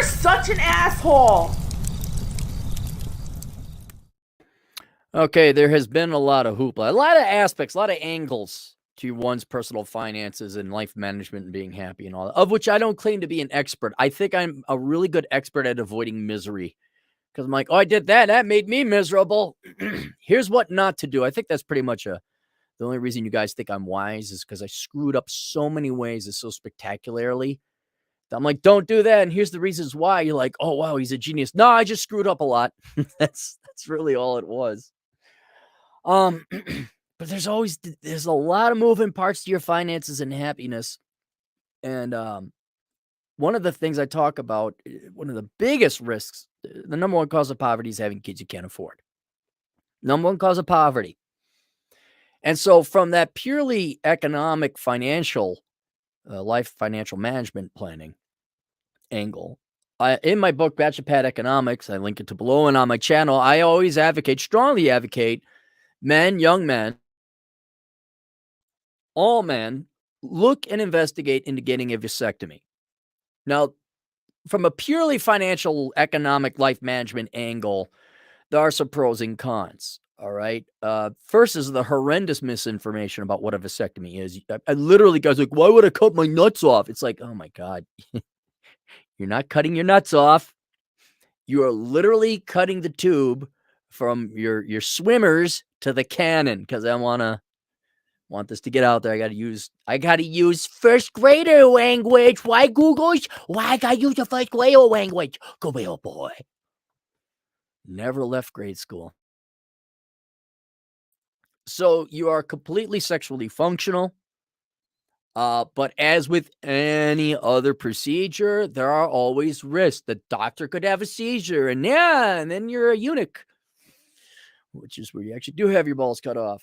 such an asshole. Okay, there has been a lot of hoopla, a lot of aspects, a lot of angles to one's personal finances and life management and being happy and all that, of which I don't claim to be an expert. I think I'm a really good expert at avoiding misery because I'm like, oh, I did that. That made me miserable. Here's what not to do. I think that's pretty much the only reason you guys think I'm wise is because I screwed up so many ways and so spectacularly. I'm like, don't do that. And here's the reasons why. You're like, oh, wow, he's a genius. No, I just screwed up a lot. That's really all it was. But there's a lot of moving parts to your finances and happiness. And one of the things I talk about, one of the biggest risks, the number one cause of poverty is having kids you can't afford. Number one cause of poverty. And so from that purely economic, financial, life financial management planning angle, in my book, Bachelor Pad Economics, I link it to below, and on my channel, I always strongly advocate men, young men, all men, look and investigate into getting a vasectomy. Now, from a purely financial, economic, life management angle, there are some pros and cons. All right. First is the horrendous misinformation about what a vasectomy is. I literally, guys, like, why would I cut my nuts off? It's like, oh my God, you're not cutting your nuts off. You are literally cutting the tube from your swimmers to the cannon because I want this to get out there. I gotta use first grader language. Why Google? Why I gotta use the first grader language? Go real boy. Never left grade school. So you are completely sexually functional. But as with any other procedure, there are always risks. The doctor could have a seizure, and then you're a eunuch, which is where you actually do have your balls cut off.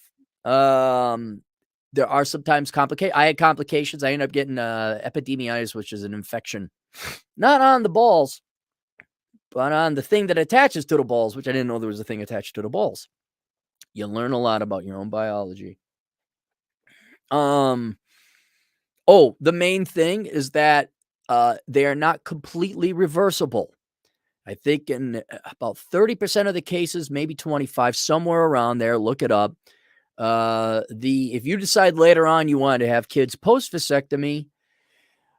There are sometimes complications. I had complications. I ended up getting epidemitis, which is an infection, not on the balls, but on the thing that attaches to the balls, which I didn't know there was a thing attached to the balls. You learn a lot about your own biology. Oh, the main thing is that they are not completely reversible. I think in about 30% of the cases, maybe 25, somewhere around there, look it up. If you decide later on you want to have kids post vasectomy,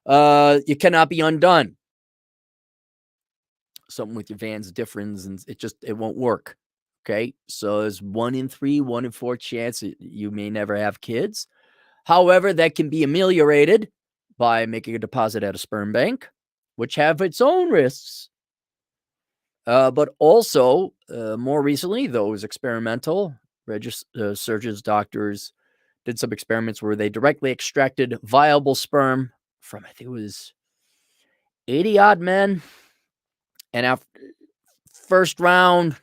you cannot be undone. Something with your Vans difference, and it won't work. Okay, so there's 1 in 3, 1 in 4 chance you may never have kids. However, that can be ameliorated by making a deposit at a sperm bank, which have its own risks. But also, more recently, those experimental surgeons, doctors did some experiments where they directly extracted viable sperm from, I think it was 80 odd men. And after first round,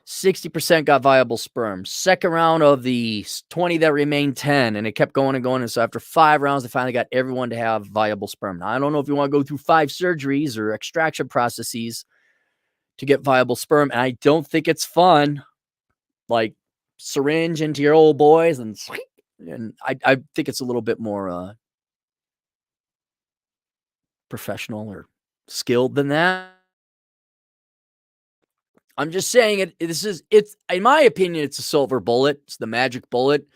60% got viable sperm. Second round of the 20 that remained, 10. And it kept going and going. And so after 5 rounds, they finally got everyone to have viable sperm. Now, I don't know if you want to go through 5 surgeries or extraction processes to get viable sperm. And I don't think it's fun. Like syringe into your old boys. And I think it's a little bit more professional or skilled than that. I'm just saying it's in my opinion, it's a silver bullet. It's the magic bullet,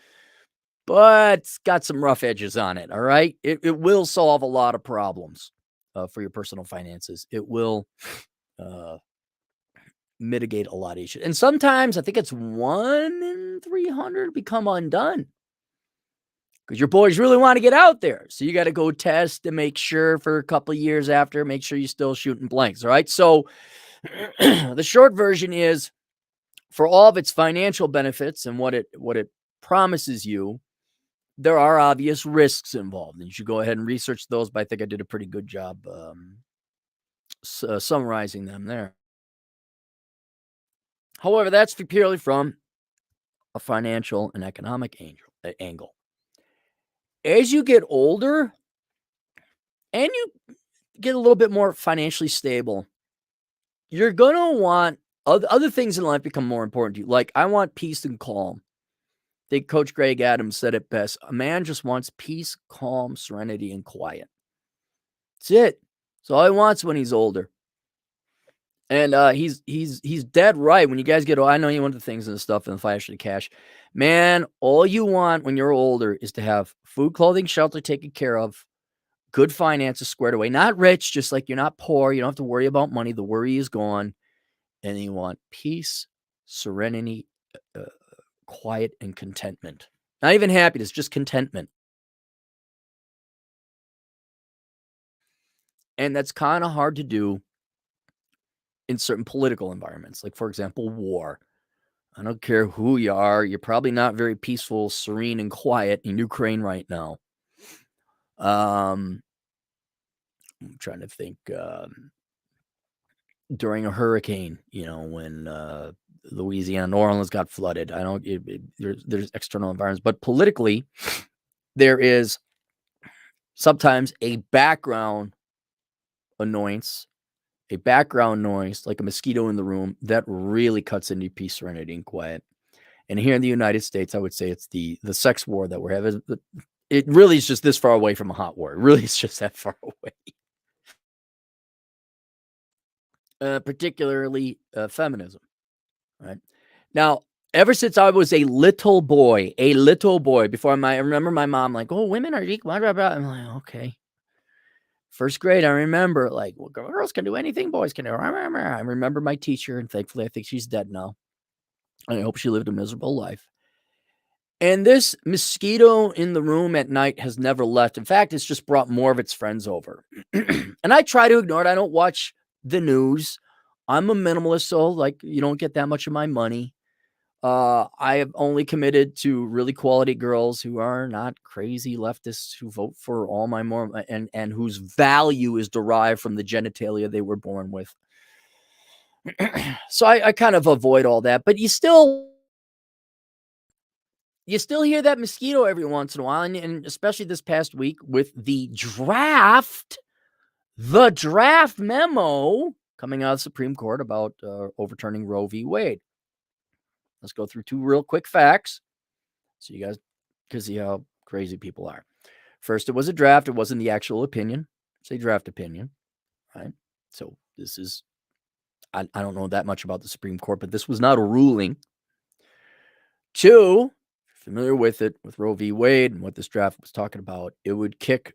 but it's got some rough edges on it. All right. It will solve a lot of problems for your personal finances. It will mitigate a lot of issues. And sometimes I think it's 1 in 300 become undone because your boys really want to get out there. So you got to go test to make sure for a couple of years after, make sure you're still shooting blanks. All right. So the short version is, for all of its financial benefits and what it promises you, there are obvious risks involved. And you should go ahead and research those, but I think I did a pretty good job summarizing them there. However, that's purely from a financial and economic angle. As you get older and you get a little bit more financially stable, you're going to want other things in life become more important to you. Like, I want peace and calm. I think Coach Greg Adams said it best. A man just wants peace, calm, serenity, and quiet. That's it. That's all he wants when he's older. And he's dead right. When you guys get, I know you want the things and the stuff and the financial cash, man. All you want when you're older is to have food, clothing, shelter taken care of, good finances squared away. Not rich, just like you're not poor. You don't have to worry about money. The worry is gone, and you want peace, serenity, uh, quiet, and contentment. Not even happiness, just contentment. And that's kind of hard to do in certain political environments, like, for example, war. I don't care who you are, you're probably not very peaceful, serene, and quiet in Ukraine right now. I'm trying to think, during a hurricane, when Louisiana, New Orleans got flooded. I don't. There's external environments, but politically, there is sometimes a background annoyance, a background noise, like a mosquito in the room, that really cuts into peace, serenity, and quiet. And here in the United States, I would say it's the sex war that we're having. It really is just this far away from a hot war. It really is just that far away. Particularly feminism. Right now, ever since I was a little boy, before I remember my mom like, "Oh, women are equal." Blah, blah, blah. I'm like, okay. First grade, I remember like, well, girls can do anything boys can do. I remember my teacher, and thankfully, I think she's dead now. I hope she lived a miserable life. And this mosquito in the room at night has never left. In fact, it's just brought more of its friends over. And I try to ignore it. I don't watch the news. I'm a minimalist, so like you don't get that much of my money. I have only committed to really quality girls who are not crazy leftists who vote for all my more and whose value is derived from the genitalia they were born with. So I kind of avoid all that, but you still hear that mosquito every once in a while, and especially this past week with the draft memo coming out of the Supreme Court about overturning Roe v. Wade. Let's go through two real quick facts so you guys can see how crazy people are. First, it was a draft. It wasn't the actual opinion. It's a draft opinion, right? So this is, I don't know that much about the Supreme Court, but this was not a ruling. Two, familiar with it, with Roe v. Wade and what this draft was talking about, it would kick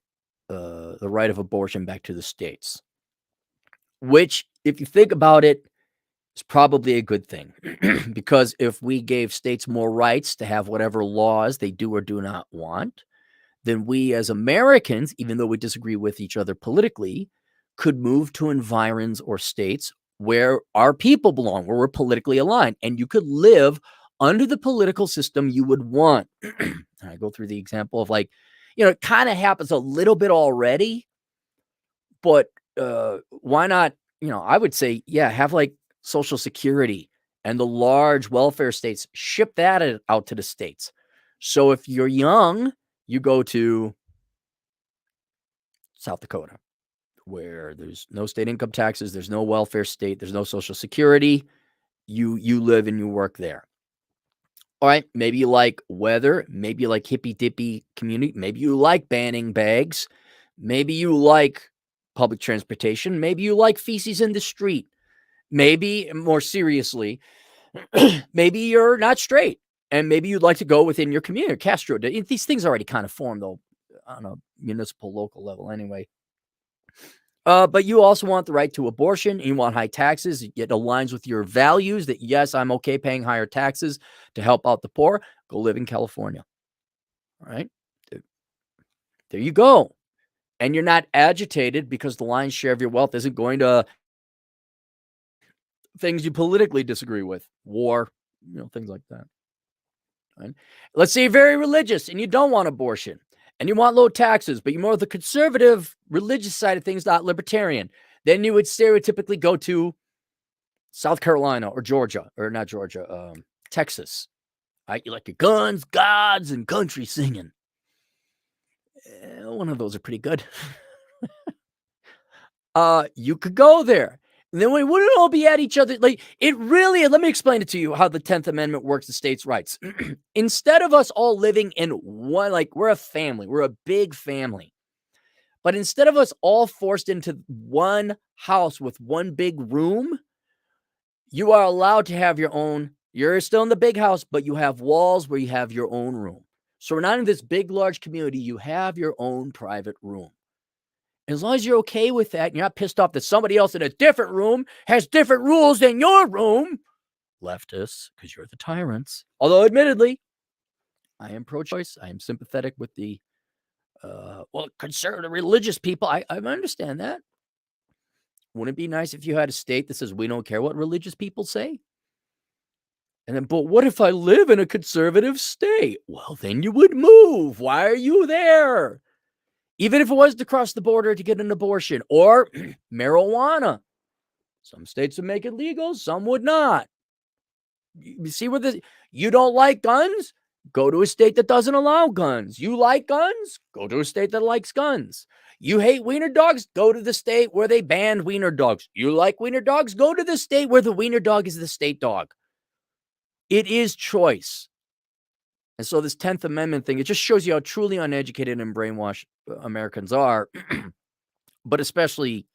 the right of abortion back to the states, which, if you think about it, is probably a good thing. Because if we gave states more rights to have whatever laws they do or do not want, then we as Americans, even though we disagree with each other politically, could move to environs or states where our people belong, where we're politically aligned, and you could live under the political system you would want. I go through the example of like, it kind of happens a little bit already, but why not, I would say, yeah, have like Social Security and the large welfare states, ship that out to the states. So if you're young, you go to South Dakota, where there's no state income taxes, there's no welfare state, there's no Social Security. You live and you work there. All right, maybe you like weather, maybe you like hippy dippy community, maybe you like banning bags, maybe you like public transportation, maybe you like feces in the street, maybe more seriously, maybe you're not straight, and maybe you'd like to go within your community. Castro, these things already kind of form though on a municipal local level anyway. But you also want the right to abortion. You want high taxes. It aligns with your values that, yes, I'm okay paying higher taxes to help out the poor. Go live in California. All right. There you go. And you're not agitated because the lion's share of your wealth isn't going to things you politically disagree with, war, things like that. Right? Let's say you're very religious and you don't want abortion. And you want low taxes, but you're more the conservative religious side of things, not libertarian. Then you would stereotypically go to South Carolina or Georgia, or not Georgia, Texas. Right? You like your guns, gods, and country singing. One of those are pretty good. You could go there. And then we wouldn't all be at each other. Like, it really, let me explain it to you how the 10th Amendment works to states' rights. Instead of us all living in one, like, we're a family, we're a big family. But instead of us all forced into one house with one big room, you are allowed to have your own. You're still in the big house, but you have walls where you have your own room. So we're not in this big, large community. You have your own private room. As long as you're okay with that, and you're not pissed off that somebody else in a different room has different rules than your room, leftists, because you're the tyrants. Although, admittedly, I am pro-choice. I am sympathetic with the, conservative religious people. I understand that. Wouldn't it be nice if you had a state that says we don't care what religious people say? And then, but what if I live in a conservative state? Well, then you would move. Why are you there? Even if it was to cross the border to get an abortion or marijuana. Some states would make it legal, some would not. You see where this, you don't like guns? Go to a state that doesn't allow guns. You like guns? Go to a state that likes guns. You hate wiener dogs? Go to the state where they banned wiener dogs. You like wiener dogs? Go to the state where the wiener dog is the state dog. It is choice. And so this 10th Amendment thing, it just shows you how truly uneducated and brainwashed Americans are, but especially,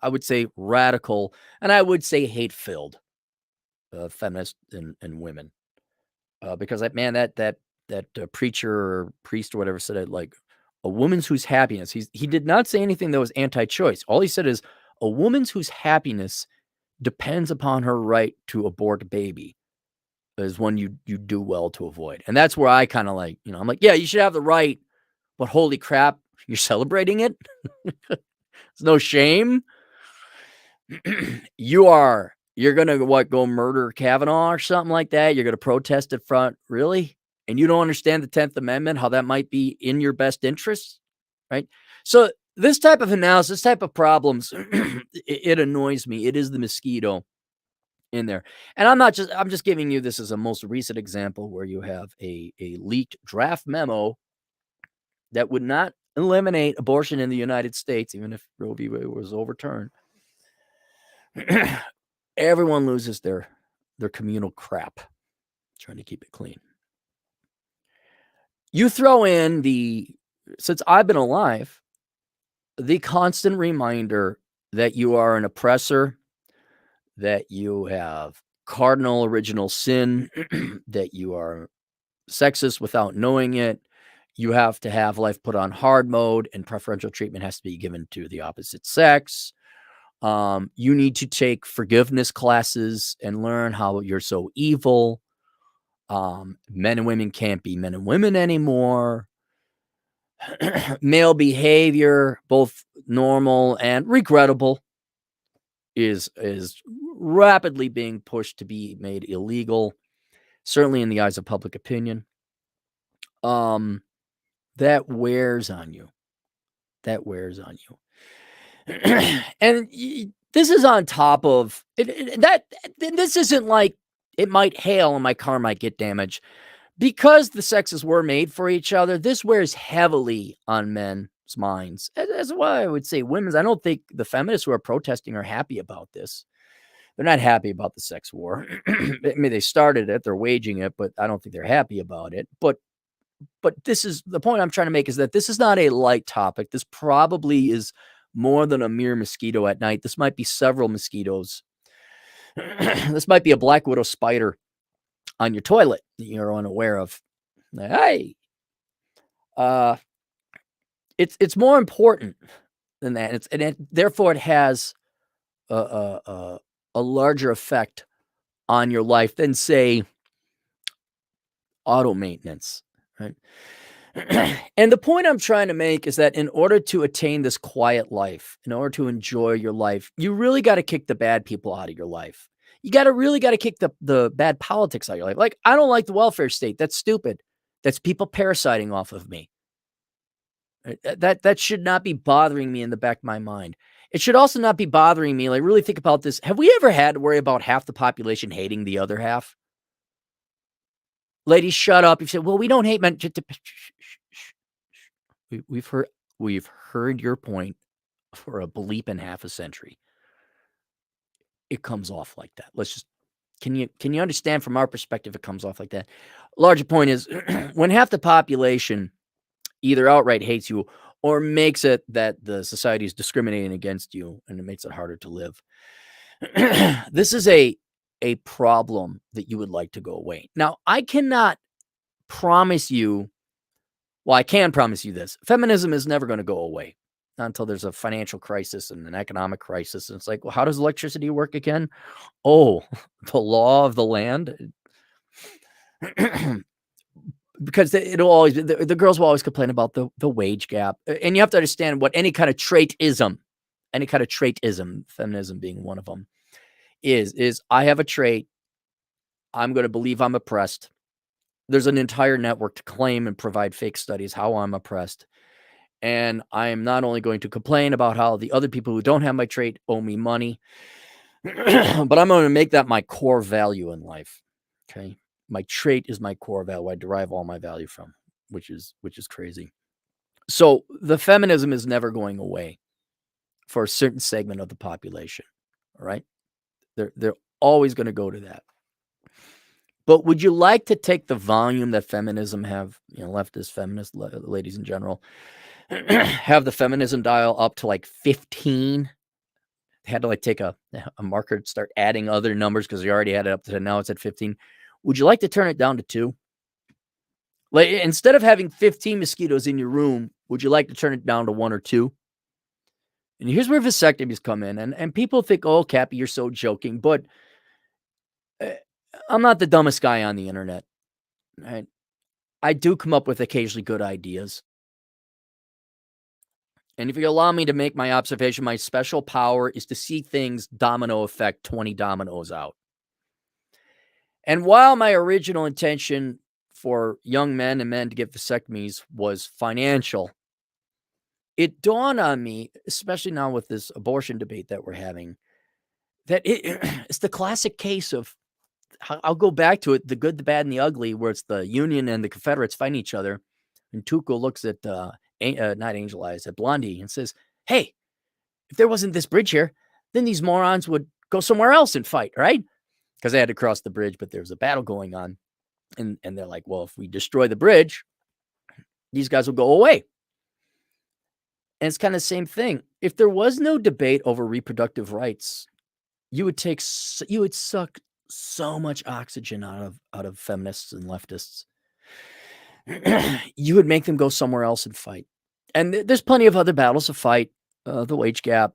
I would say, radical, and I would say hate-filled feminists and women. Because that preacher or priest or whatever said it, like, a woman's whose happiness, he did not say anything that was anti-choice. All he said is a woman's whose happiness depends upon her right to abort a baby is one you do well to avoid. And that's where I kind of like, I'm like, yeah, you should have the right, but holy crap, you're celebrating it. There's no shame. You're gonna go murder Kavanaugh or something like that. You're gonna protest at front, really? And you don't understand the 10th Amendment, how that might be in your best interests, right? So this type of analysis, this type of problems, it annoys me. It is the mosquito in there. And I'm just giving you this as a most recent example where you have a leaked draft memo that would not eliminate abortion in the United States, even if Roe v. Wade was overturned. Everyone loses their communal crap trying to keep it clean. You throw in since I've been alive, the constant reminder that you are an oppressor, that you have cardinal original sin, that you are sexist without knowing it. You have to have life put on hard mode and preferential treatment has to be given to the opposite sex. You need to take forgiveness classes and learn how you're so evil. Men and women can't be men and women anymore. Male behavior, both normal and regrettable, is rapidly being pushed to be made illegal, certainly in the eyes of public opinion. That wears on you. That wears on you. And this is on top of that. This isn't like it might hail and my car might get damaged. Because the sexes were made for each other, this wears heavily on men's minds. That's why I would say women's. I don't think the feminists who are protesting are happy about this. They're not happy about the sex war. I mean, they started it, they're waging it, but I don't think they're happy about it. But this is the point I'm trying to make, is that this is not a light topic. This probably is more than a mere mosquito at night. This might be several mosquitoes. This might be a black widow spider on your toilet that you're unaware of. Hey, it's more important than that. Therefore it has a larger effect on your life than, say, auto maintenance, right? And the point I'm trying to make is that in order to attain this quiet life, in order to enjoy your life, you really got to kick the bad people out of your life. You really got to kick the bad politics out of your life. Like, I don't like the welfare state. That's stupid. That's people parasiting off of me. That should not be bothering me in the back of my mind. It should also not be bothering me. Like, really think about this. Have we ever had to worry about half the population hating the other half? Ladies, shut up. You say, well, we don't hate men. We've heard your point for a bleep and half a century. It comes off like that. Can you understand from our perspective, it comes off like that? Larger point is when half the population either outright hates you or makes it that the society is discriminating against you and it makes it harder to live. This is a problem that you would like to go away. Now, I cannot promise you, well, I can promise you this. Feminism is never going to go away, not until there's a financial crisis and an economic crisis. And it's like, well, how does electricity work again? Oh, the law of the land. Because it'll always, the girls will always complain about the wage gap. And you have to understand what any kind of traitism, feminism being one of them, is I have a trait. I'm going to believe I'm oppressed. There's an entire network to claim and provide fake studies how I'm oppressed. And I am not only going to complain about how the other people who don't have my trait owe me money, but I'm going to make that my core value in life. Okay. My trait is my core value. I derive all my value from, which is crazy. So the feminism is never going away for a certain segment of the population. All right. They're always going to go to that. But would you like to take the volume that feminism have, leftist, feminist ladies in general, have the feminism dial up to like 15? They had to like take a marker, start adding other numbers because they already had it up to 10. Now it's at 15. Would you like to turn it down to 2? Like, instead of having 15 mosquitoes in your room, would you like to turn it down to 1 or 2? And here's where vasectomies come in. And people think, oh, Cappy, you're so joking. But I'm not the dumbest guy on the internet. Right? I do come up with occasionally good ideas. And if you allow me to make my observation, my special power is to see things domino effect 20 dominoes out. And while my original intention for young men and men to get vasectomies was financial, it dawned on me, especially now with this abortion debate that we're having, that it's the classic case of, I'll go back to it, the good, the bad, and the ugly, where it's the Union and the Confederates fighting each other. And Tuco looks at, not Angel Eyes, at Blondie and says, hey, if there wasn't this bridge here, then these morons would go somewhere else and fight, right? Because they had to cross the bridge, but there was a battle going on. And they're like, well, if we destroy the bridge, these guys will go away. And it's kind of the same thing. If there was no debate over reproductive rights, you would suck so much oxygen out of feminists and leftists. You would make them go somewhere else and fight. And there's plenty of other battles to fight. The wage gap,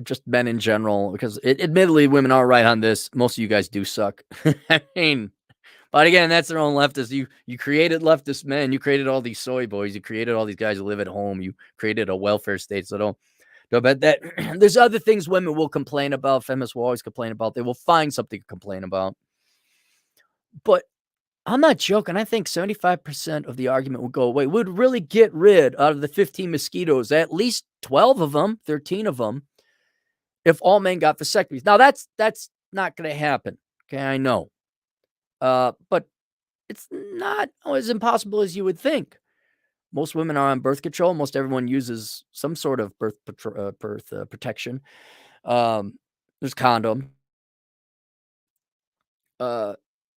just men in general, because admittedly, women are right on this. Most of you guys do suck. I mean, but again, that's their own leftist. You created leftist men. You created all these soy boys. You created all these guys who live at home. You created a welfare state. So don't bet that there's other things women will complain about. Feminists will always complain about. They will find something to complain about. But I'm not joking. I think 75% of the argument would go away. We'd really get rid out of the 15 mosquitoes, at least 12 of them, 13 of them, if all men got vasectomies. Now, that's not going to happen. Okay, I know. But it's not as impossible as you would think. Most women are on birth control. Most everyone uses some sort of birth protection. There's condom.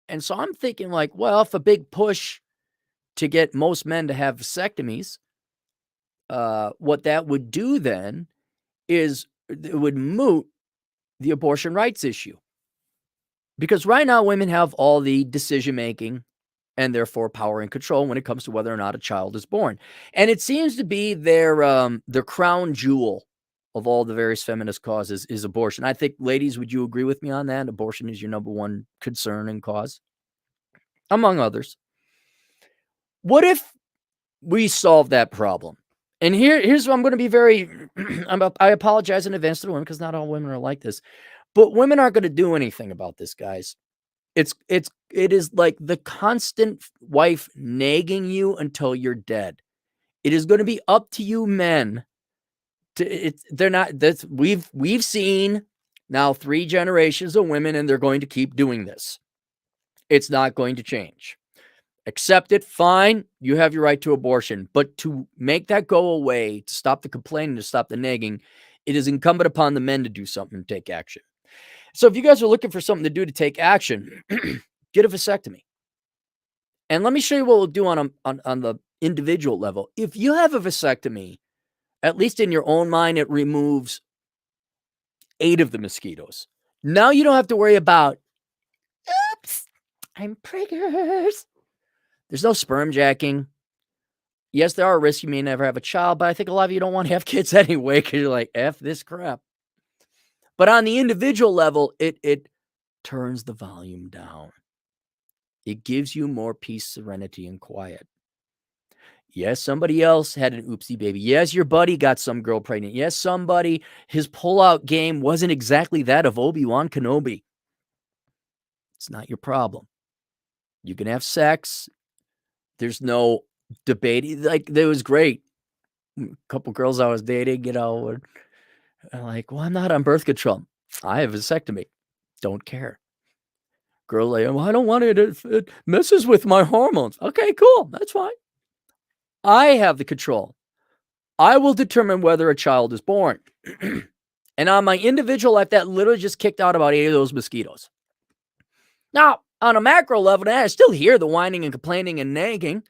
And so I'm thinking like, well, if a big push to get most men to have vasectomies, what that would do then is it would moot the abortion rights issue. Because right now women have all the decision-making and therefore power and control when it comes to whether or not a child is born. And it seems to be their crown jewel of all the various feminist causes is abortion. I think, ladies, would you agree with me on that? Abortion is your number one concern and cause, among others. What if we solve that problem? And here's what I'm going to be very, I apologize in advance to the women because not all women are like this, but women aren't going to do anything about this, guys. It is like the constant wife nagging you until you're dead. It is going to be up to you men. We've seen now 3 generations of women, and they're going to keep doing this. It's not going to change. Accept it, fine. You have your right to abortion. But to make that go away, to stop the complaining, to stop the nagging, it is incumbent upon the men to do something and take action. So if you guys are looking for something to do to take action, get a vasectomy. And let me show you what we'll do on the individual level, if you have a vasectomy, at least in your own mind, it removes 8 of the mosquitoes. Now you don't have to worry about, oops, I'm preggers. There's no sperm jacking. Yes, there are risks. You may never have a child, but I think a lot of you don't want to have kids anyway because you're like, F this crap. But on the individual level, it turns the volume down. It gives you more peace, serenity, and quiet. Yes, somebody else had an oopsie baby. Yes, your buddy got some girl pregnant. Yes, somebody, his pullout game wasn't exactly that of Obi-Wan Kenobi. It's not your problem. You can have sex. There's no debate. Like, that was great. A couple girls I was dating, were like, well, I'm not on birth control. I have a vasectomy. Don't care. Girl, like, well, I don't want it. It messes with my hormones. Okay, cool. That's fine. I have the control. I will determine whether a child is born. And on my individual life, that literally just kicked out about 8 of those mosquitoes. Now, on a macro level, I still hear the whining and complaining and nagging.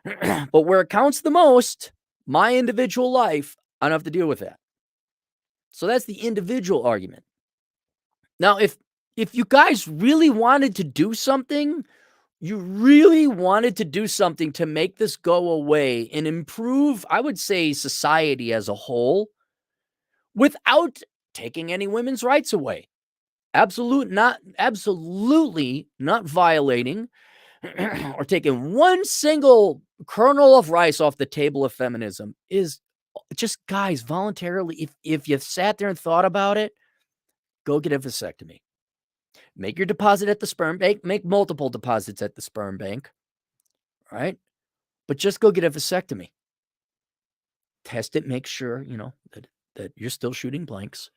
But where it counts the most, my individual life, I don't have to deal with that. So that's the individual argument. Now, if you guys really wanted to do something, you really wanted to do something to make this go away and improve, I would say, society as a whole, without taking any women's rights away. Absolutely not violating or taking one single kernel of rice off the table of feminism is just, guys, voluntarily, if you sat there and thought about it, go get a vasectomy. Make your deposit at the sperm bank. Make multiple deposits at the sperm bank. Right? But just go get a vasectomy. Test it. Make sure, that you're still shooting blanks.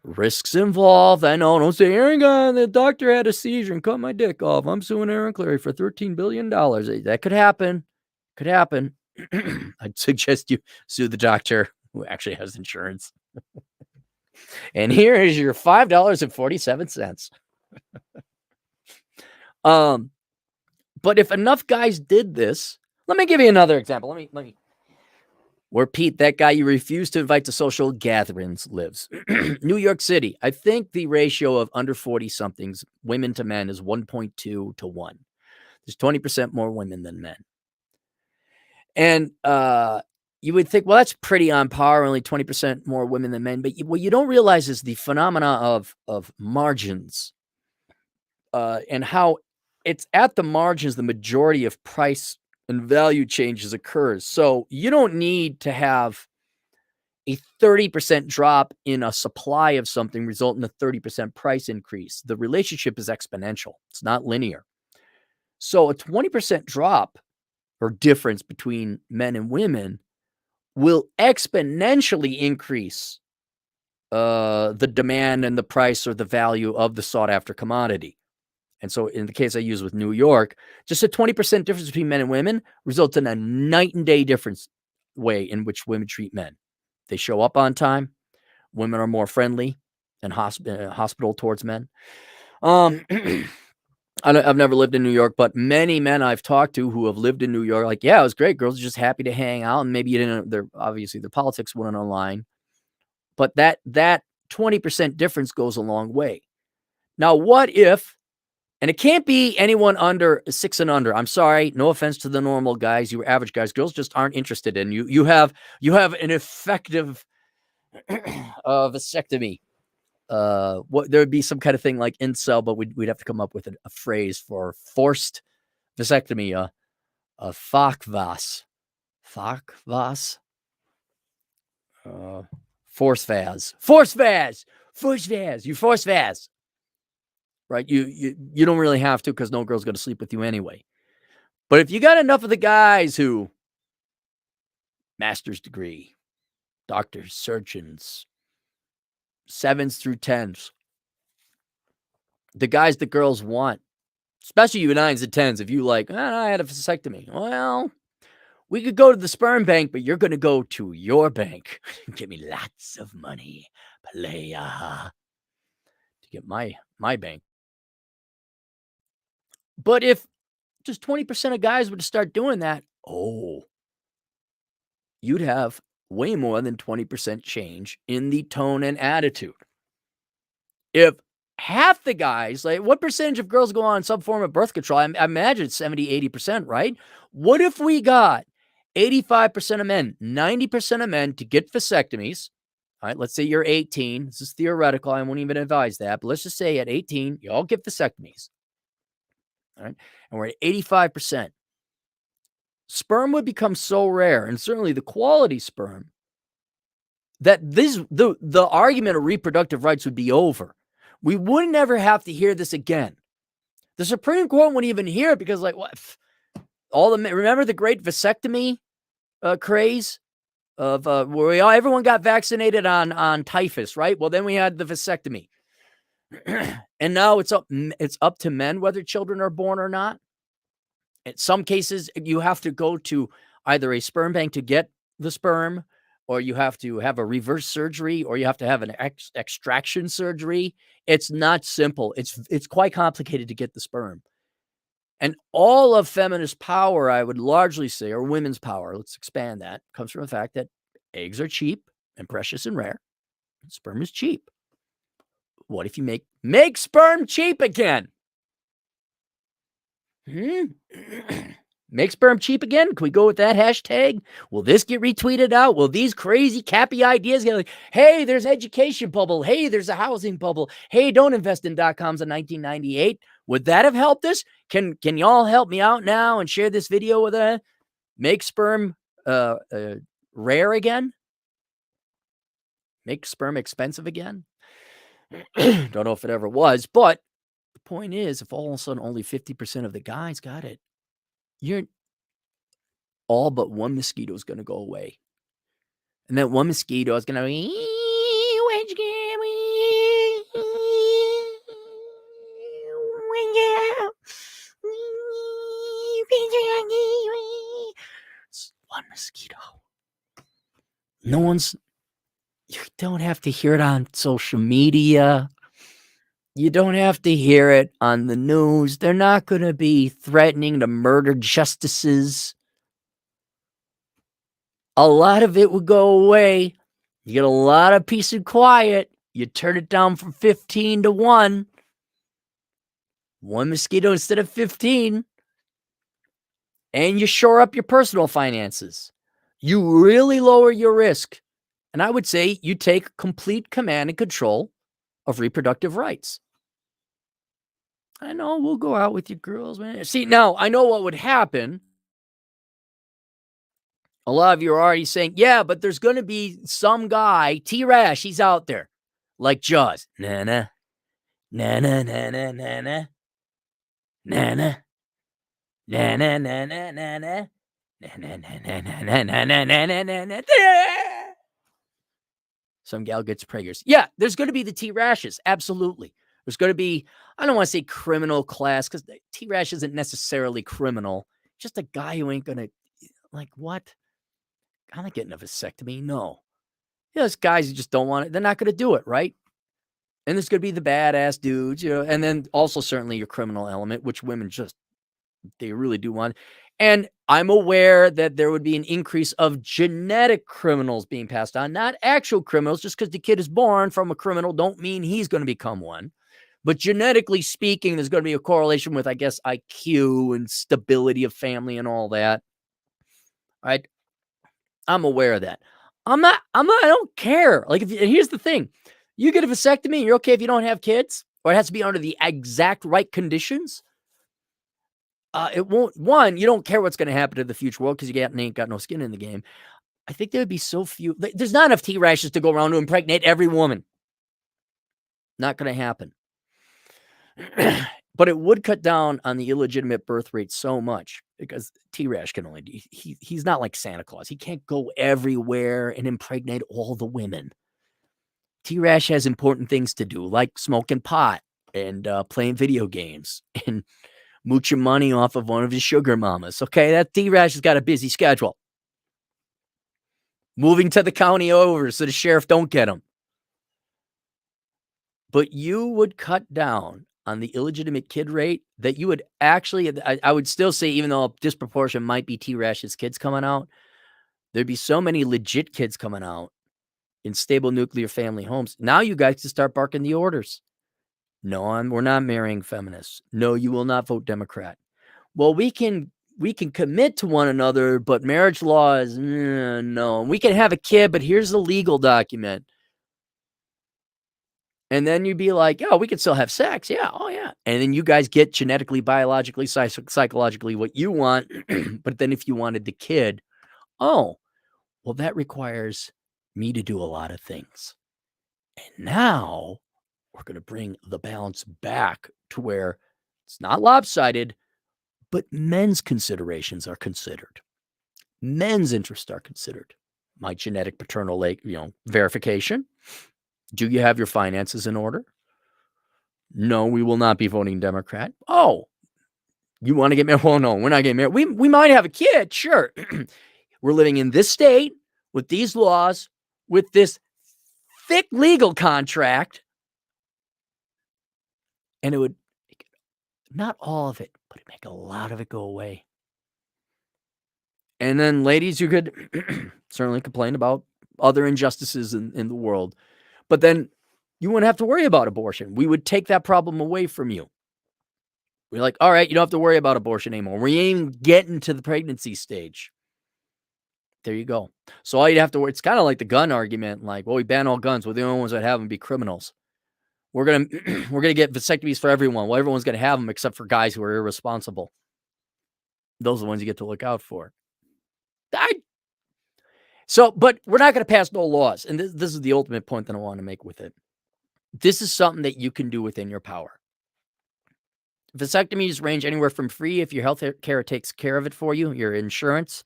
Risks involved. I know. Don't say, Aaron, the doctor had a seizure and cut my dick off. I'm suing Aaron Clary for $13 billion. That could happen. Could happen. I'd suggest you sue the doctor who actually has insurance. And here is your $5.47. But if enough guys did this, let me give you another example. Let me where Pete, that guy you refuse to invite to social gatherings, lives. New York City. I think the ratio of under 40-somethings, women to men, is 1.2 to 1. There's 20% more women than men. And you would think, well, that's pretty on par, only 20% more women than men. But what you don't realize is the phenomena of margins and how it's at the margins the majority of price and value changes occurs. So you don't need to have a 30% drop in a supply of something result in a 30% price increase. The relationship is exponential. It's not linear. So a 20% drop or difference between men and women will exponentially increase the demand and the price or the value of the sought after commodity. And so in the case I use with New York, just a 20% difference between men and women results in a night and day difference way in which women treat men. They show up on time. Women are more friendly and hospitable towards men. I've never lived in New York, but many men I've talked to who have lived in New York, like, yeah, it was great. Girls are just happy to hang out, and maybe obviously their politics wouldn't align, but that 20% difference goes a long way. Now, what if? And it can't be anyone under 6 and under. I'm sorry, no offense to the normal guys, you average guys. Girls just aren't interested in you. You have an effective vasectomy. What there would be some kind of thing like incel, but we'd have to come up with a phrase for forced vasectomy. A fakvas, force vas. You force vas. Right? You don't really have to because no girl's going to sleep with you anyway. But if you got enough of the guys who master's degree, doctors, surgeons, 7s through 10s, the guys that girls want, especially you 9s and 10s, if you like, I had a vasectomy. Well, we could go to the sperm bank, but you're going to go to your bank. Give me lots of money, playa, to get my bank. But if just 20% of guys would start doing that, you'd have way more than 20% change in the tone and attitude. If half the guys, like what percentage of girls go on some form of birth control? I imagine 70, 80%, right? What if we got 85% of men, 90% of men to get vasectomies? All right, let's say you're 18. This is theoretical. I won't even advise that. But let's just say at 18, you all get vasectomies. All right. And we're at 85%. Sperm would become so rare, and certainly the quality sperm, that the argument of reproductive rights would be over. We would never have to hear this again. The Supreme Court wouldn't even hear it because, like, what? Remember the great vasectomy craze of where everyone got vaccinated on typhus, right? Well, then we had the vasectomy, and now it's up to men whether children are born or not. In some cases, you have to go to either a sperm bank to get the sperm, or you have to have a reverse surgery, or you have to have an extraction surgery. It's not simple. It's quite complicated to get the sperm. And all of feminist power, I would largely say, or women's power, let's expand that, comes from the fact that eggs are cheap and precious and rare. And sperm is cheap. What if you make sperm cheap again? Make sperm cheap again? Can we go with that hashtag? Will this get retweeted out? Will these crazy cappy ideas get like, hey, there's education bubble. Hey, there's a housing bubble. Hey, don't invest in .coms in 1998. Would that have helped us? Can y'all help me out now and share this video with a make sperm rare again? Make sperm expensive again? Don't know if it ever was, but the point is, if all of a sudden only 50% of the guys got it, you're all but one mosquito is going to go away. And that one mosquito is going to be, it's one mosquito. You don't have to hear it on social media. You don't have to hear it on the news. They're not going to be threatening to murder justices. A lot of it would go away. You get a lot of peace and quiet. You turn it down from 15 to 1. One mosquito instead of 15. And you shore up your personal finances. You really lower your risk. And I would say you take complete command and control of reproductive rights. I know, we'll go out with you girls, man. See, now, I know what would happen. A lot of you are already saying, yeah, but there's going to be some guy, T-Rash, he's out there, like Jaws. Na-na, na-na, na-na, na-na, na-na, na-na, na-na, na-na, na-na, some gal gets preggers. Yeah, there's going to be the T-Rashes, absolutely. There's going to be, I don't want to say criminal class, because T-Rash isn't necessarily criminal. Just a guy who ain't going to, like, what? I'm not getting a vasectomy. No. There's guys who just don't want it. They're not going to do it, right? And there's going to be the badass dudes, and then also certainly your criminal element, which women they really do want. And I'm aware that there would be an increase of genetic criminals being passed on, not actual criminals. Just because the kid is born from a criminal don't mean he's going to become one. But genetically speaking, there's going to be a correlation with, I guess, IQ and stability of family and all that. Right? I'm aware of that. I don't care. Like, here's the thing. You get a vasectomy and you're okay if you don't have kids, or it has to be under the exact right conditions. It won't, you don't care what's going to happen to the future world because you ain't got no skin in the game. I think there would be so few. There's not enough T-Rashes to go around to impregnate every woman. Not going to happen. But it would cut down on the illegitimate birth rate so much, because T-Rash can only do, he's not like Santa Claus. He can't go everywhere and impregnate all the women. T-Rash has important things to do, like smoking pot and playing video games and mooching money off of one of his sugar mamas. Okay, that T-Rash has got a busy schedule. Moving to the county over so the sheriff don't get him. But you would cut down on the illegitimate kid rate that you would actually, I would still say, even though a disproportion might be T-Rash's kids coming out, there'd be so many legit kids coming out in stable nuclear family homes. Now you guys can start barking the orders. No, we're not marrying feminists. No, you will not vote Democrat. Well, we can commit to one another, but marriage law is no. We can have a kid, but here's the legal document. And then you'd be like, "Oh, we can still have sex." Yeah. Oh, yeah. And then you guys get genetically, biologically, psychologically what you want. But then if you wanted the kid, oh, well, that requires me to do a lot of things. And now we're going to bring the balance back to where it's not lopsided, but men's considerations are considered. Men's interests are considered. My genetic paternal verification. Do you have your finances in order? No, we will not be voting Democrat. Oh, you want to get married? Well, no, we're not getting married. We might have a kid, sure. We're living in this state with these laws, with this thick legal contract. And it would, not all of it, but it'd make a lot of it go away. And then, ladies, you could certainly complain about other injustices in the world. But then you wouldn't have to worry about abortion. We would take that problem away from you. We're like, all right, you don't have to worry about abortion anymore. We ain't even getting to the pregnancy stage. There you go. So all you'd have to worry, it's kind of like the gun argument, like, well, we ban all guns. Well, the only ones that have them be criminals. We're gonna get vasectomies for everyone. Well, everyone's gonna have them except for guys who are irresponsible. Those are the ones you get to look out for. But we're not going to pass no laws. And this is the ultimate point that I want to make with it. This is something that you can do within your power. Vasectomies range anywhere from free if your health care takes care of it for you, your insurance.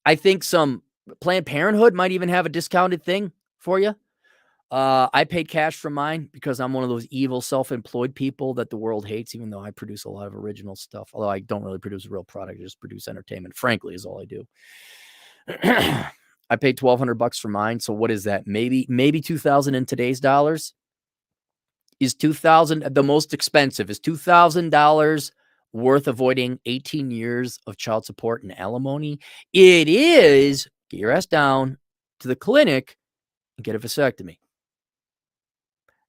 I think some Planned Parenthood might even have a discounted thing for you. I paid cash for mine because I'm one of those evil self-employed people that the world hates, even though I produce a lot of original stuff. Although I don't really produce a real product, I just produce entertainment, frankly, is all I do. I paid $1,200 for mine. So what is that? Maybe $2,000 in today's dollars. Is $2,000 the most expensive? Is $2,000 worth avoiding 18 years of child support and alimony? It is. Get your ass down to the clinic and get a vasectomy.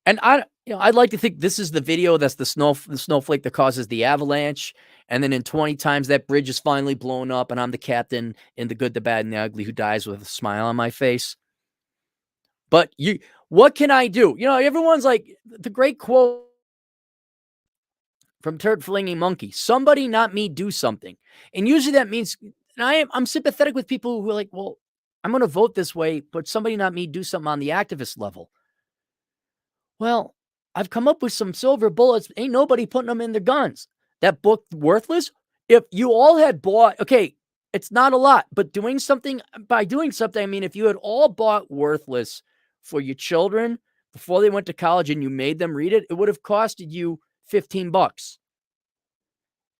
And I'd like to think this is the video that's the snowflake that causes the avalanche. And then in 20 times that bridge is finally blown up and I'm the captain in The Good, the Bad, and the Ugly who dies with a smile on my face. But what can I do? Everyone's like, the great quote from Turd Flinging Monkey, somebody, not me, do something. And usually that means, and I'm sympathetic with people who are like, well, I'm going to vote this way, but somebody, not me, do something on the activist level. Well, I've come up with some silver bullets. Ain't nobody putting them in their guns. That book, Worthless, if you all had bought, okay, it's not a lot, but by doing something, I mean, if you had all bought Worthless for your children before they went to college and you made them read it, it would have costed you $15.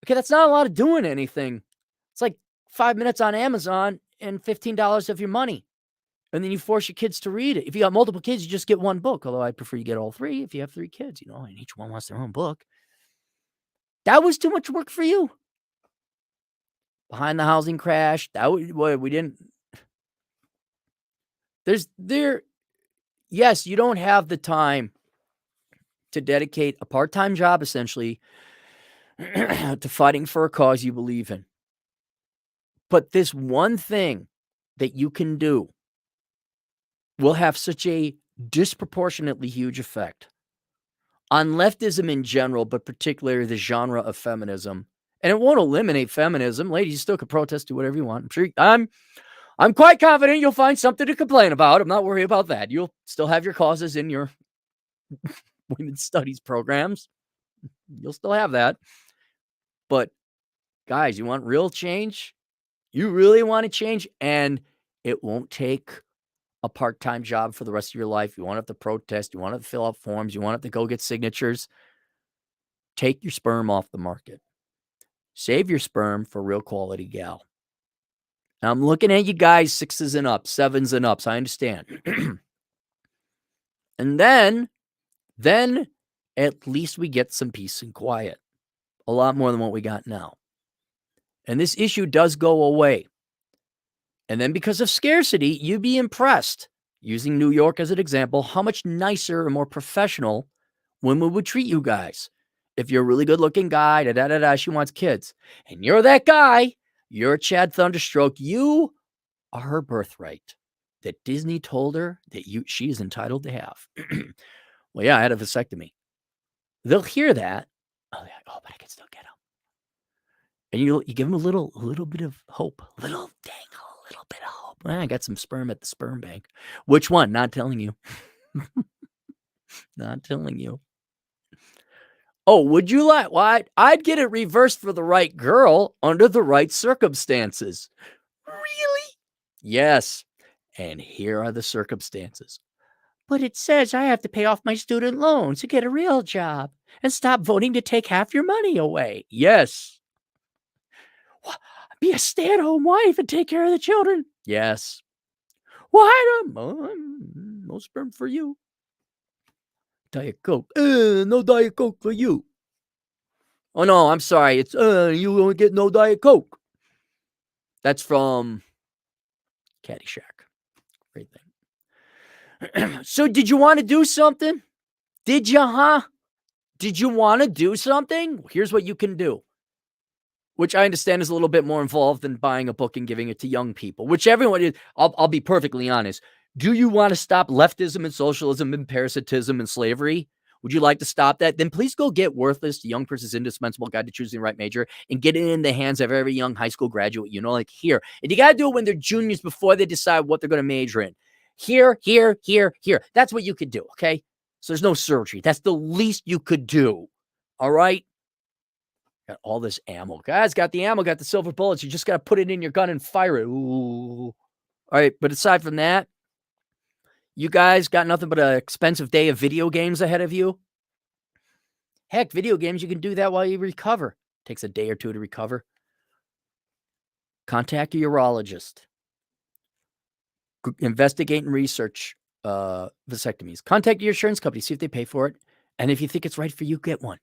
Okay, that's not a lot of doing anything. It's like 5 minutes on Amazon and $15 of your money. And then you force your kids to read it. If you got multiple kids, you just get one book. Although I prefer you get all three if you have 3 kids, and each one wants their own book. That was too much work for you. Behind the Housing Crash, we didn't. Yes, you don't have the time to dedicate a part-time job, essentially, to fighting for a cause you believe in. But this one thing that you can do will have such a disproportionately huge effect on leftism in general, but particularly the genre of feminism. And it won't eliminate feminism. Ladies, you still can protest, do whatever you want. I'm sure I'm quite confident you'll find something to complain about. I'm not worried about that. You'll still have your causes in your women's studies programs. You'll still have that. But guys, you want real change? You really want to change? And it won't take a part-time job for the rest of your life. You won't have to protest. You won't have to fill out forms. You won't have to go get signatures. Take your sperm off the market. Save your sperm for real quality gal. Now, I'm looking at you guys 6s and up, 7s and ups. I understand. And then at least we get some peace and quiet. A lot more than what we got now. And this issue does go away. And then because of scarcity, you'd be impressed, using New York as an example, how much nicer and more professional women would treat you guys. If you're a really good looking guy, she wants kids, and you're that guy, you're Chad Thunderstroke, you are her birthright that Disney told her that she is entitled to have. Well, yeah, I had a vasectomy. They'll hear that. Oh, but I can still get them. And you give them a little bit of hope, a little bit of hope. I got some sperm at the sperm bank. Which one? Not telling you. Not telling you. Oh, would you like what? I'd get it reversed for the right girl under the right circumstances. Really? Yes. And here are the circumstances. But it says I have to pay off my student loans to get a real job and stop voting to take half your money away. Yes. Be a stay-at-home wife and take care of the children. Yes. Why no sperm for you. Diet Coke. No Diet Coke for you. Oh no, I'm sorry. It's you won't get no Diet Coke. That's from Caddyshack. Great thing. So did you want to do something? Did you, huh? Did you want to do something? Here's what you can do. Which I understand is a little bit more involved than buying a book and giving it to young people, which everyone is. I'll be perfectly honest. Do you want to stop leftism and socialism and parasitism and slavery? Would you like to stop that? Then please go get Worthless, the Young Person's Indispensable Guide to Choosing the Right Major, and get it in the hands of every young high school graduate, like here. And you got to do it when they're juniors before they decide what they're going to major in. Here. That's what you could do, okay? So there's no surgery. That's the least you could do, all right? Got all this ammo. Guys, got the ammo, got the silver bullets. You just got to put it in your gun and fire it. Ooh. All right, but aside from that, you guys got nothing but an expensive day of video games ahead of you. Heck, video games, you can do that while you recover. Takes a day or two to recover. Contact a urologist. Investigate and research vasectomies. Contact your insurance company, see if they pay for it. And if you think it's right for you, get one.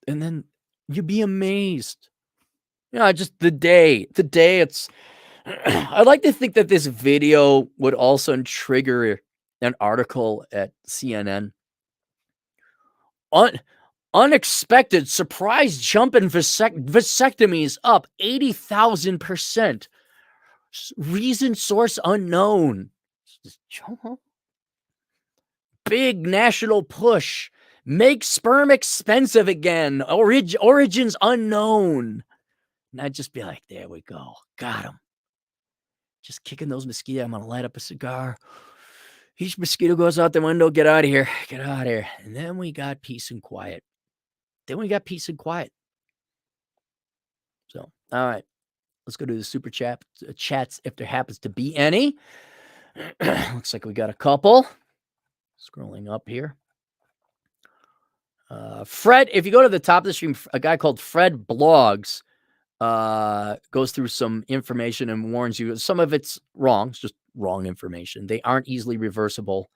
And then you'd be amazed. Just the day it's, I'd like to think that this video would also trigger an article at CNN. Unexpected surprise jump in vasectomies up 80,000%. Reason source unknown. Big national push. Make sperm expensive again. Origins unknown. And I'd just be like, there we go. Got him. Just kicking those mosquitoes. I'm going to light up a cigar. Each mosquito goes out the window. Get out of here. Get out of here. And then we got peace and quiet. So, all right. Let's go to the super chats if there happens to be any. Looks like we got a couple. Scrolling up here. Fred, if you go to the top of the stream, a guy called Fred Blogs goes through some information and warns you. Some of it's wrong. It's just wrong information. They aren't easily reversible,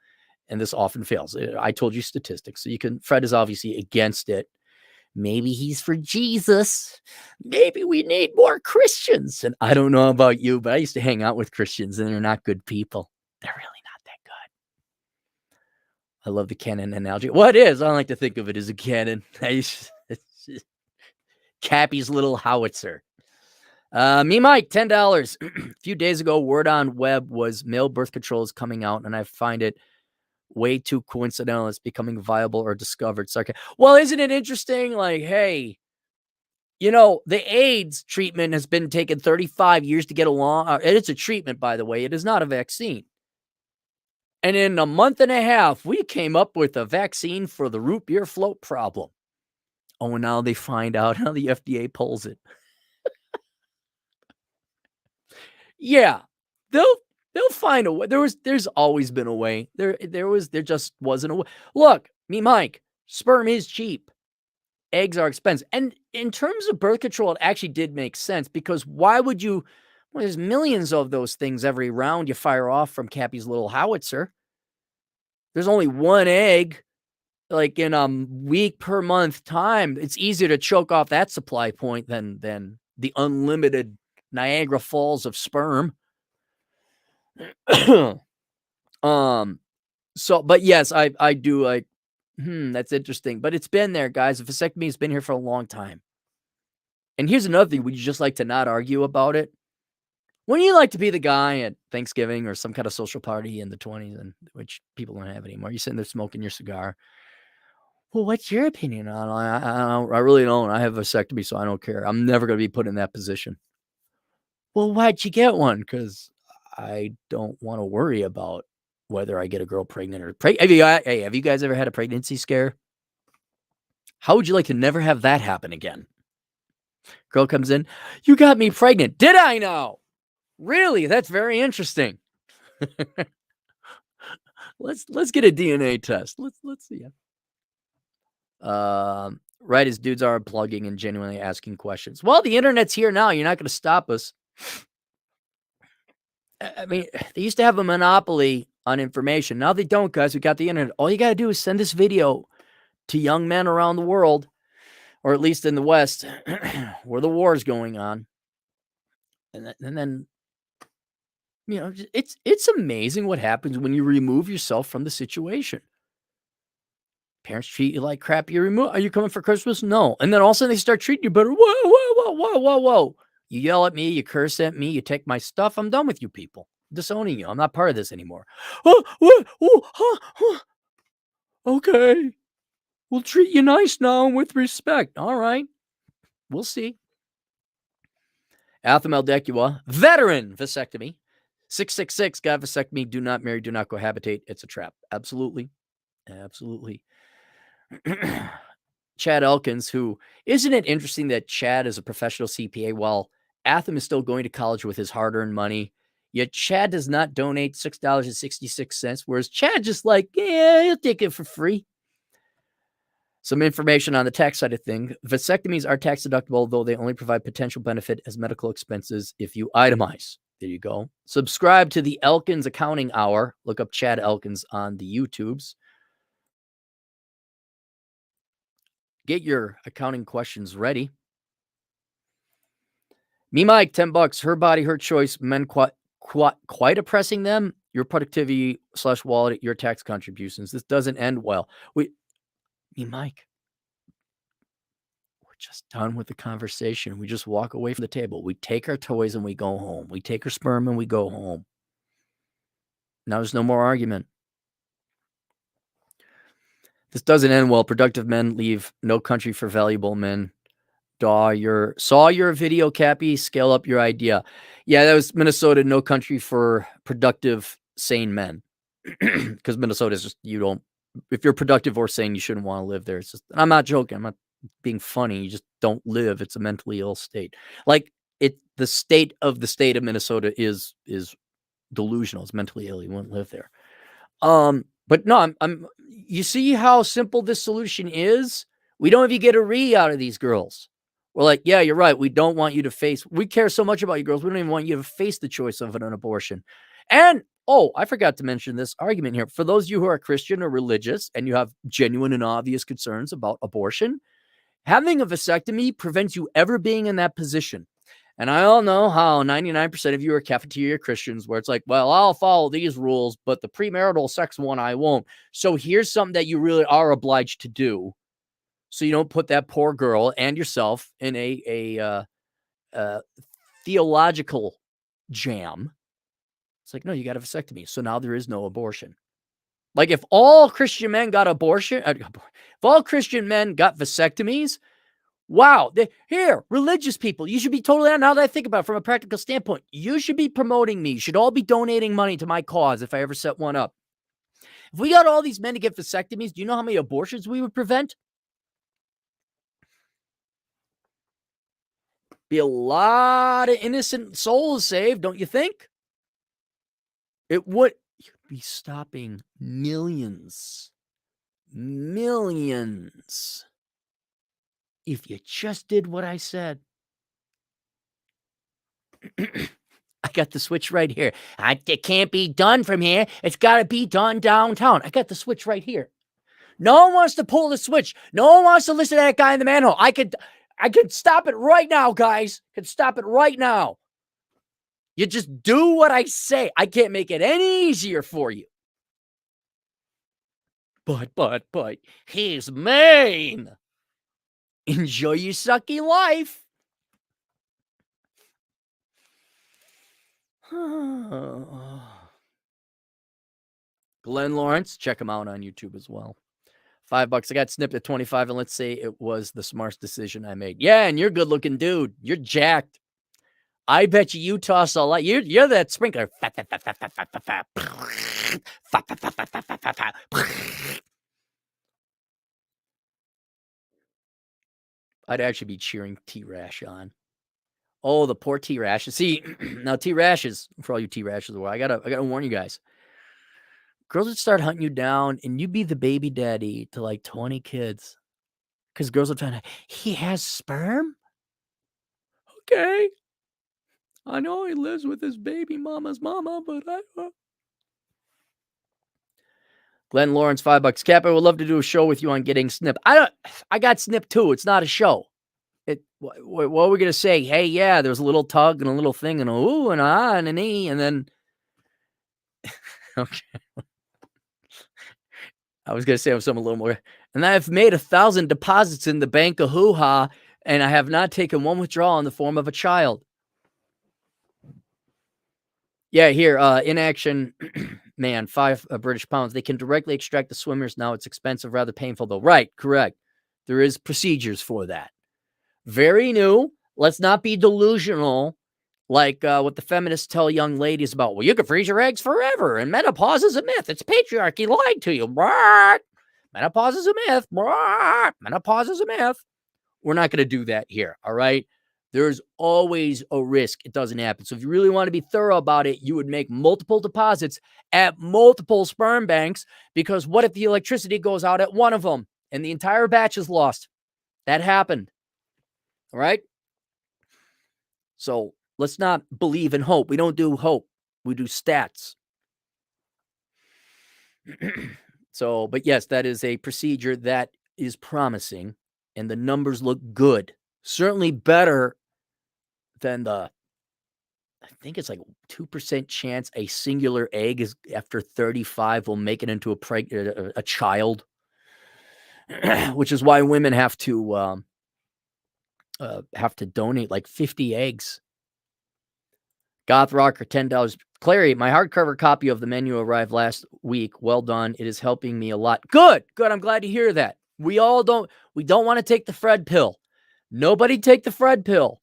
and this often fails. I told you statistics. So Fred is obviously against it. Maybe he's for Jesus. Maybe we need more Christians. And I don't know about you, but I used to hang out with Christians, and they're not good people. They're really not that good. I love the cannon analogy. Well, it is. I don't like to think of it as a cannon. Cappy's little howitzer. Me, Mike, $10. A few days ago, word on web was male birth control is coming out, and I find it way too coincidental. It's becoming viable or discovered. Well, isn't it interesting? Like, hey, the AIDS treatment has been taking 35 years to get along. It's a treatment, by the way. It is not a vaccine. And in a month and a half, we came up with a vaccine for the root beer float problem. Oh, now they find out how the FDA pulls it. Yeah, they'll find a way. There's always been a way. There just wasn't a way. Look, me, Mike, sperm is cheap. Eggs are expensive. And in terms of birth control, it actually did make sense, because why would you, there's millions of those things every round you fire off from Cappy's little howitzer. There's only one egg, like in a week per month time. It's easier to choke off that supply point than the unlimited Niagara Falls of sperm. So, but yes, I do like, that's interesting. But it's been there, guys. The vasectomy has been here for a long time. And here's another thing. Would you just like to not argue about it? Wouldn't you like to be the guy at Thanksgiving or some kind of social party in the 20s, and which people don't have anymore? You're sitting there smoking your cigar. Well, what's your opinion on it? I really don't. I have a vasectomy, so I don't care. I'm never going to be put in that position. Well, why'd you get one? Because I don't want to worry about whether I get a girl pregnant or have you guys ever had a pregnancy scare? How would you like to never have that happen again? Girl comes in, you got me pregnant. Did I now? Really? That's very interesting. Let's get a DNA test. Let's see. Right as dudes are plugging and genuinely asking questions. Well, the internet's here now. You're not going to stop us. I mean, they used to have a monopoly on information. Now they don't, guys. We got the internet. All you got to do is send this video to young men around the world, or at least in the West, where the war is going on. And then, you know, it's amazing what happens when you remove yourself from the situation. Parents treat you like crap. Are you coming for Christmas? No. And then all of a sudden they start treating you better. Whoa. You yell at me, you curse at me, you take my stuff. I'm done with you people. I'm disowning you. I'm not part of this anymore. Okay. We'll treat you nice now and with respect. All right. We'll see. Atham Aldecua, veteran vasectomy. 666, got vasectomy. Do not marry, do not cohabitate. It's a trap. Absolutely. Chad Elkins, who, isn't it interesting that Chad is a professional CPA while Atham is still going to college with his hard-earned money, yet Chad does not donate $6.66, whereas Chad just like, yeah, he'll take it for free. Some information on the tax side of things. Vasectomies are tax deductible, though they only provide potential benefit as medical expenses if you itemize. There you go. Subscribe to the Elkins Accounting Hour. Look up Chad Elkins on the YouTubes. Get your accounting questions ready. Me, Mike, $10. Her body, her choice. Men quite oppressing them. Your productivity / wallet, your tax contributions. This doesn't end well. Me, Mike, we're just done with the conversation. We just walk away from the table. We take our toys and we go home. We take our sperm and we go home. Now there's no more argument. This doesn't end well. Productive men leave no country for valuable men. Saw your video, Cappy. Scale up your idea. Yeah, that was Minnesota. No country for productive, sane men. Because Minnesota is just, if you're productive or sane, you shouldn't want to live there. It's just, and I'm not joking. I'm not being funny. You just don't live. It's a mentally ill state. Like the state of Minnesota is delusional. It's mentally ill. You wouldn't live there. But no, you see how simple this solution is? We don't even get a re out of these girls. We're like, yeah, you're right. We don't want you to face, we care so much about you girls. We don't even want you to face the choice of an abortion. And, I forgot to mention this argument here. For those of you who are Christian or religious and you have genuine and obvious concerns about abortion, having a vasectomy prevents you ever being in that position. And I all know how 99% of you are cafeteria Christians where it's like, well, I'll follow these rules, but the premarital sex one, I won't. So here's something that you really are obliged to do. So you don't put that poor girl and yourself in a theological jam. It's like, no, you got a vasectomy. So now there is no abortion. Like if all Christian men got if all Christian men got vasectomies, wow. Here, religious people, you should be totally, now that I think about it from a practical standpoint, you should be promoting me. You should all be donating money to my cause if I ever set one up. If we got all these men to get vasectomies, do you know how many abortions we would prevent? Be a lot of innocent souls saved, don't you think? It would. You'd be stopping millions if you just did what I said. I got the switch right here. It can't be done from here. It's got to be done downtown. I got the switch right here. No one wants to pull the switch. No one wants to listen to that guy in the manhole. I could stop it right now, guys. Could stop it right now. You just do what I say. I can't make it any easier for you. But, he's mean. Enjoy your sucky life. Glenn Lawrence, check him out on YouTube as well. $5. I got snipped at 25, and let's say it was the smartest decision I made. Yeah, and you're a good-looking dude. You're jacked. I bet you toss a lot. You're that sprinkler. I'd actually be cheering T-Rash on. Oh, the poor T-Rashes. See, now T-Rashes, for all you T-Rashes, I gotta warn you guys. Girls would start hunting you down, and you'd be the baby daddy to like 20 kids. Because girls are trying to, he has sperm? Okay. I know he lives with his baby mama's mama, but Glenn Lawrence, $5. Cap, I would love to do a show with you on getting snipped. I got snipped too. It's not a show. What are we going to say? Hey, yeah, there's a little tug and a little thing and a ooh and a ah and an e, and then, okay. I was going to say something a little more. And I've made 1,000 deposits in the bank of hoo-ha, and I have not taken one withdrawal in the form of a child. Yeah, here, in action, man, 5 British pounds. They can directly extract the swimmers now. It's expensive, rather painful, though. Right, correct. There is procedures for that. Very new. Let's not be delusional like what the feminists tell young ladies about. Well, you can freeze your eggs forever, and menopause is a myth. It's patriarchy lied to you. Menopause is a myth. Menopause is a myth. We're not going to do that here, all right? There's always a risk it doesn't happen. So if you really want to be thorough about it, you would make multiple deposits at multiple sperm banks, because what if the electricity goes out at one of them and the entire batch is lost? That happened, all right? So let's not believe in hope. We don't do hope. We do stats. So, but yes, that is a procedure that is promising, and the numbers look good. Certainly better than I think it's like 2% chance a singular egg is after 35 will make it into a child, which is why women have to donate like 50 eggs. Goth Rocker, $10. Clary, my hardcover copy of the menu arrived last week. Well done. It is helping me a lot. Good. I'm glad to hear that. We don't want to take the Fred pill. Nobody take the Fred pill.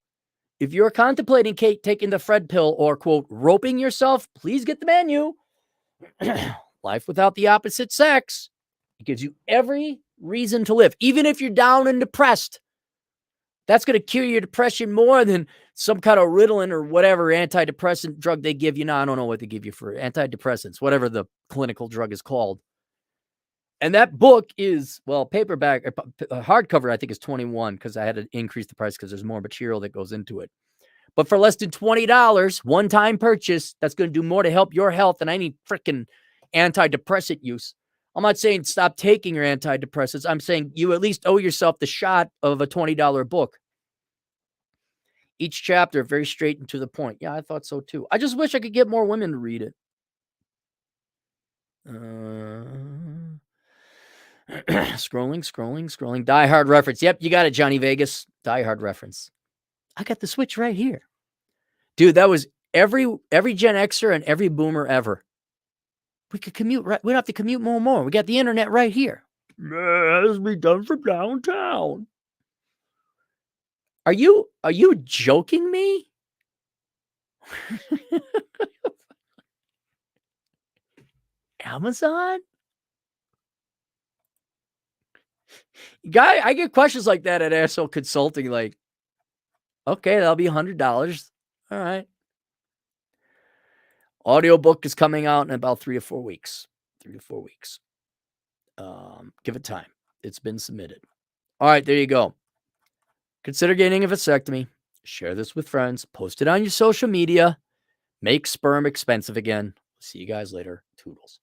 If you're contemplating taking the Fred pill or, quote, roping yourself, please get the menu. Life without the opposite sex. It gives you every reason to live. Even if you're down and depressed, that's going to cure your depression more than some kind of Ritalin or whatever antidepressant drug they give you. Now, I don't know what they give you for antidepressants, whatever the clinical drug is called. And that book is, well, paperback, hardcover, I think is $21, because I had to increase the price because there's more material that goes into it. But for less than $20, one-time purchase, that's going to do more to help your health than any freaking antidepressant use. I'm not saying stop taking your antidepressants. I'm saying you at least owe yourself the shot of a $20 book. Each chapter very straight and to the point. Yeah, I thought so too. I just wish I could get more women to read it. Scrolling. Die Hard reference. Yep, you got it, Johnny Vegas. Die Hard reference. I got the switch right here. Dude, that was every Gen Xer and every boomer ever. We could commute, right? We don't have to commute more and more. We got the internet right here. This be done from downtown. Are you joking me? Amazon? Guy, I get questions like that at Asshole Consulting, like, okay, that'll be $100. All right. Audiobook is coming out in about 3 or 4 weeks. 3 to 4 weeks. Give it time. It's been submitted. All right, there you go. Consider getting a vasectomy. Share this with friends. Post it on your social media. Make sperm expensive again. See you guys later. Toodles.